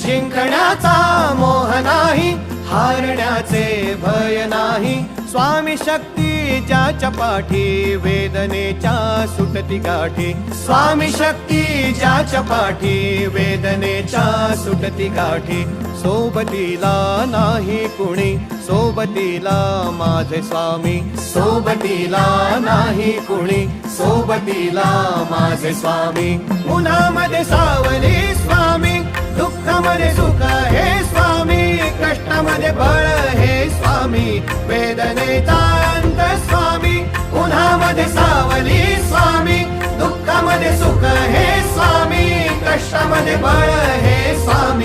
जिंकण्याचा मोह नाही, हारण्याचे भय नाही. स्वामी शक्ती ज्याच्या पाठी, वेदनेच्या सुटती गाठी. स्वामी शक्ती ज्याच्या पाठी, वेदनेच्या सुटती गाठी. सोबतीला नाही कुणी, सोबतीला माझे स्वामी. सोबतीला नाही कुणी, सोबतीला माझे स्वामी. उन्हामध्ये सावली स्वामी, दुःखामध्ये सुख हे स्वामी. कष्टामध्ये बळ हे स्वामी, वेदनेचा अंत स्वामी. उन्हामध्ये सावली स्वामी, दुःखामध्ये सुख हे स्वामी. कष्टामध्ये बळ हे स्वामी.